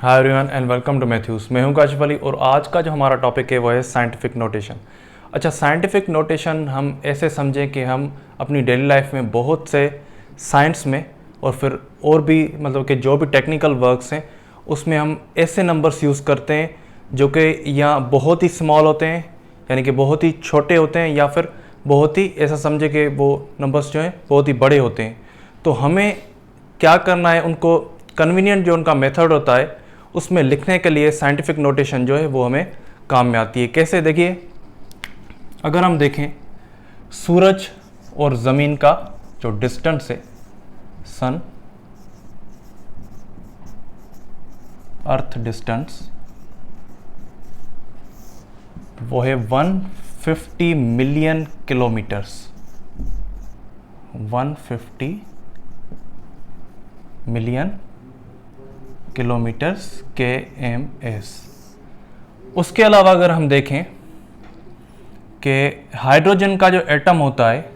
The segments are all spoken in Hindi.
Hi everyone and welcome to Mathews. मैं हूं काशिफ अली और आज का जो हमारा टॉपिक है वो है साइंटिफिक नोटेशन। अच्छा, साइंटिफिक नोटेशन हम ऐसे समझें कि हम अपनी डेली लाइफ में बहुत से साइंस में और फिर और भी मतलब कि जो भी टेक्निकल वर्क्स हैं उसमें हम ऐसे नंबर्स यूज़ करते हैं जो कि या बहुत ही स्मॉल होते हैं यानी कि बहुत ही छोटे होते हैं या फिर बहुत ही ऐसा समझे कि वो नंबर्स जो हैं बहुत ही बड़े होते हैं। तो हमें क्या करना है, उनको कन्वीनियंट जो उनका मेथड होता है उसमें लिखने के लिए साइंटिफिक नोटेशन जो है वो हमें काम में आती है। कैसे, देखिए, अगर हम देखें सूरज और ज़मीन का जो डिस्टेंस है, सन अर्थ डिस्टेंस, वो है 150 million kilometres. 150 million kilometres kms। उसके अलावा अगर हम देखें कि हाइड्रोजन का जो एटम होता है,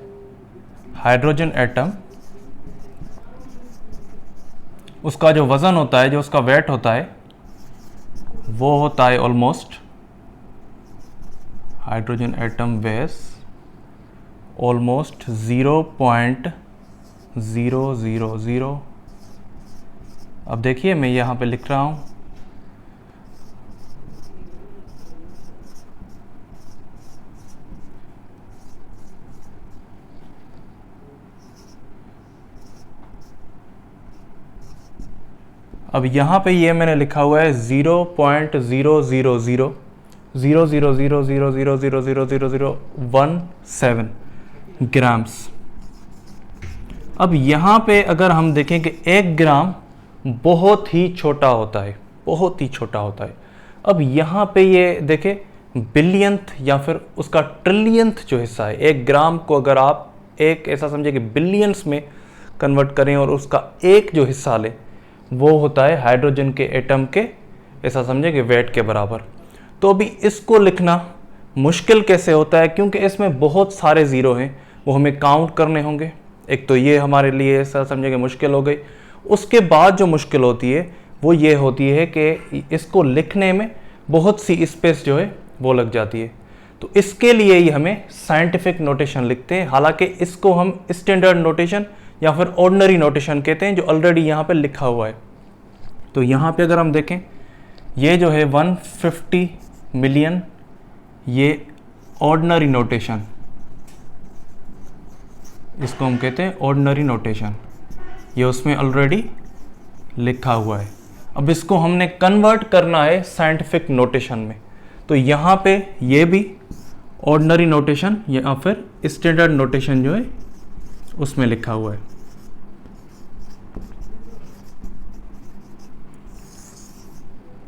हाइड्रोजन एटम, उसका जो वज़न होता है, जो उसका वेट होता है, वो होता है ऑलमोस्ट, हाइड्रोजन एटम वेस ऑलमोस्ट 0.000। अब देखिए मैं यहाँ पे लिख रहा हूँ, अब यहाँ पे ये मैंने लिखा हुआ है 0.0000000000017 ग्राम्स। अब यहाँ पे अगर हम देखें कि 1 ग्राम बहुत ही छोटा होता है, बहुत ही छोटा होता है। अब यहाँ पे ये देखें बिलियंथ या फिर उसका ट्रिलियंथ जो हिस्सा है, 1 ग्राम को अगर आप एक ऐसा समझे कि बिलियंस में कन्वर्ट करें और उसका एक जो हिस्सा ले वो होता है हाइड्रोजन के एटम के, ऐसा समझे कि वेट के बराबर। तो अभी इसको लिखना मुश्किल कैसे होता है, क्योंकि इसमें बहुत सारे ज़ीरो हैं, वो हमें काउंट करने होंगे। एक तो ये हमारे लिए ऐसा समझे कि मुश्किल हो गई। उसके बाद जो मुश्किल होती है वो ये होती है कि इसको लिखने में बहुत सी स्पेस जो है वो लग जाती है। तो इसके लिए ही हमें साइंटिफिक नोटेशन लिखते हैं। हालांकि इसको हम स्टैंडर्ड नोटेशन या फिर ऑर्डिनरी नोटेशन कहते हैं, जो ऑलरेडी यहाँ पे लिखा हुआ है। तो यहाँ पे अगर हम देखें, ये जो है 150 मिलियन, ये ऑर्डिनरी नोटेशन, इसको हम कहते हैं ऑर्डिनरी नोटेशन, ये उसमें ऑलरेडी लिखा हुआ है। अब इसको हमने कन्वर्ट करना है साइंटिफिक नोटेशन में। तो यहाँ पे ये भी ऑर्डिनरी नोटेशन या फिर स्टैंडर्ड नोटेशन जो है उसमें लिखा हुआ है।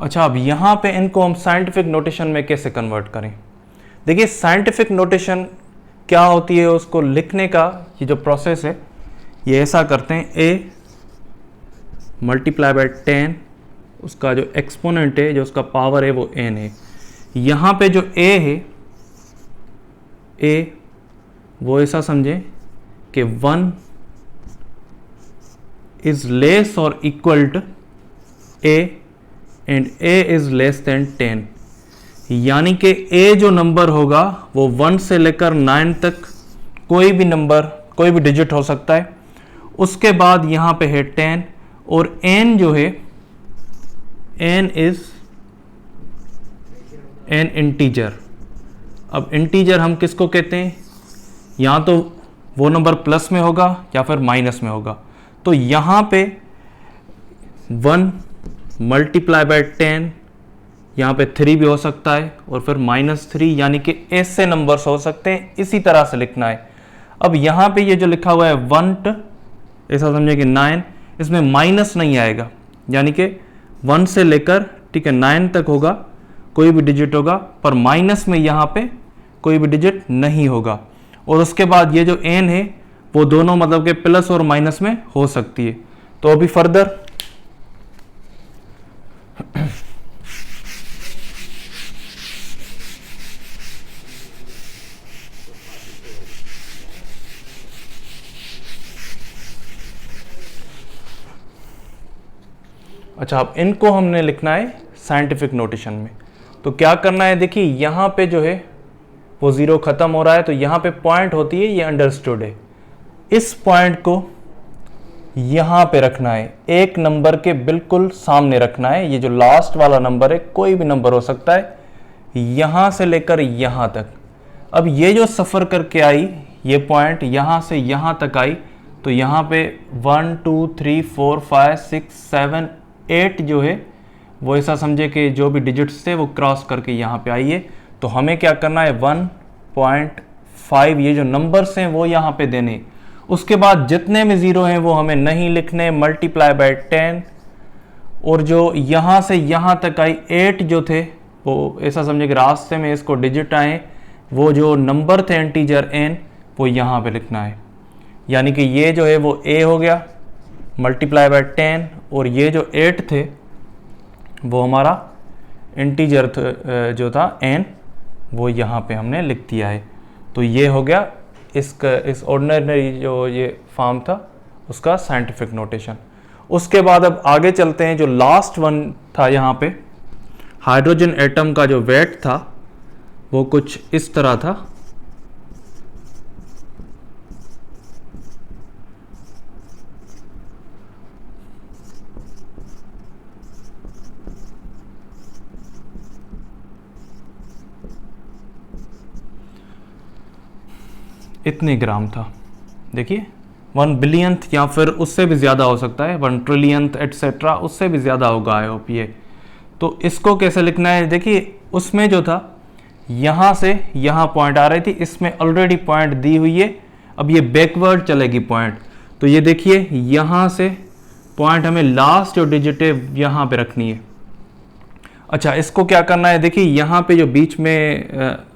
अच्छा, अब यहाँ पे इनको हम साइंटिफिक नोटेशन में कैसे कन्वर्ट करें। देखिए, साइंटिफिक नोटेशन क्या होती है, उसको लिखने का ये जो प्रोसेस है ये ऐसा करते हैं, a मल्टीप्लाई बाय 10, उसका जो एक्सपोनेंट है, जो उसका पावर है वो n है। यहाँ पे जो a है, a वो ऐसा समझें कि 1 इज लेस और equal to a and a is less than 10, यानी कि a जो नंबर होगा वो 1 से लेकर 9 तक कोई भी नंबर, कोई भी डिजिट हो सकता है। उसके बाद यहाँ पे है 10 और n जो है, n इज एन इंटीजर। अब इंटीजर हम किसको कहते हैं, या तो वो नंबर प्लस में होगा या फिर माइनस में होगा। तो यहाँ पे 1 मल्टीप्लाई बाय 10, यहाँ पे 3 भी हो सकता है और फिर -3, यानी कि ऐसे नंबर्स हो सकते हैं। इसी तरह से लिखना है। अब यहाँ पे ये जो लिखा हुआ है 1 ऐसा समझे कि 9, इसमें माइनस नहीं आएगा, यानी कि 1 से लेकर, ठीक है, 9 तक होगा, कोई भी डिजिट होगा, पर माइनस में यहाँ पे कोई भी डिजिट नहीं होगा। और उसके बाद ये जो n है वो दोनों मतलब के प्लस और माइनस में हो सकती है। तो अभी फर्दर अच्छा, अब इनको हमने लिखना है साइंटिफिक नोटेशन में। तो क्या करना है, देखिए यहाँ पे जो है वो ज़ीरो ख़त्म हो रहा है, तो यहाँ पे पॉइंट होती है, ये अंडरस्टूड है। इस पॉइंट को यहाँ पे रखना है, एक नंबर के बिल्कुल सामने रखना है। ये जो लास्ट वाला नंबर है, कोई भी नंबर हो सकता है, यहाँ से लेकर यहाँ तक। अब ये जो सफ़र करके आई, ये पॉइंट यहाँ से यहाँ तक आई, तो यहाँ पे 1 2 3 4 5 6 7 8 जो है वो ऐसा समझे कि जो भी डिजिट्स थे वो क्रॉस करके यहाँ पे आई है। तो हमें क्या करना है, 1.5 ये जो नंबर्स हैं वो यहाँ पे देने। उसके बाद जितने में ज़ीरो हैं वो हमें नहीं लिखने, मल्टीप्लाई बाय 10। और जो यहाँ से यहाँ तक आई 8 जो थे वो ऐसा समझे कि रास्ते में इसको डिजिट आए, वो जो नंबर थे इंटीजर n वो यहाँ पे लिखना है। यानी कि ये जो है वो a हो गया मल्टीप्लाई बाय 10, और ये जो 8 थे वो हमारा इंटीजर जो था n, वो यहाँ पे हमने लिख दिया है। तो ये हो गया इस ऑर्डिनरी जो ये फॉर्म था उसका साइंटिफिक नोटेशन। उसके बाद अब आगे चलते हैं। जो लास्ट वन था यहाँ पे, हाइड्रोजन एटम का जो वेट था वो कुछ इस तरह था। इतने ग्राम था, देखिए 1 बिलियंथ या फिर उससे भी ज़्यादा हो सकता है, 1 ट्रिलियंथ एटसेट्रा, उससे भी ज़्यादा होगा आई होप ये। तो इसको कैसे लिखना है, देखिए उसमें जो था यहाँ से यहाँ पॉइंट आ रही थी, इसमें ऑलरेडी पॉइंट दी हुई है। अब ये बैकवर्ड चलेगी पॉइंट, तो ये देखिए यहाँ से पॉइंट हमें लास्ट जो डिजिट है यहाँ पे रखनी है। अच्छा, इसको क्या करना है, देखिए यहाँ पे जो बीच में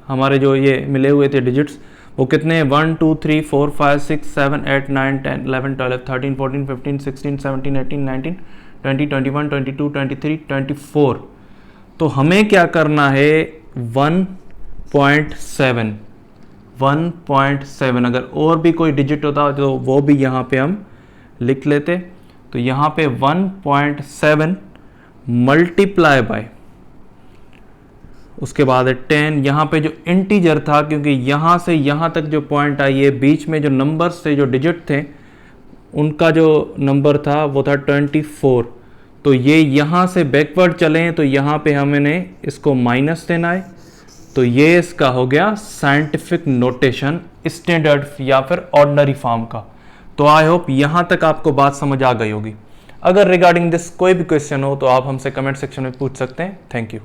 हमारे जो ये मिले हुए थे डिजिट्स वो कितने हैं, 1 2 3 4 5 6 7 8 9 10 11 12 13 14 15 16 17 18 19 20 21 22 23 24। तो हमें क्या करना है, 1.7 अगर और भी कोई डिजिट होता तो वो भी यहाँ पे हम लिख लेते। तो यहाँ पे 1.7 मल्टीप्लाई बाय, उसके बाद है 10। यहाँ पे जो इंटीजर था, क्योंकि यहाँ से यहाँ तक जो पॉइंट आई है, बीच में जो नंबर्स थे, जो डिजिट थे, उनका जो नंबर था वो था 24। तो ये यहाँ से बैकवर्ड चले तो यहाँ पे हमें इसको माइनस देना है। तो ये इसका हो गया साइंटिफिक नोटेशन स्टैंडर्ड या फिर ऑर्डिनरी फॉर्म का। तो आई होप यहाँ तक आपको बात समझ आ गई होगी। अगर रिगार्डिंग दिस कोई भी क्वेश्चन हो तो आप हमसे कमेंट सेक्शन में पूछ सकते हैं। Thank you.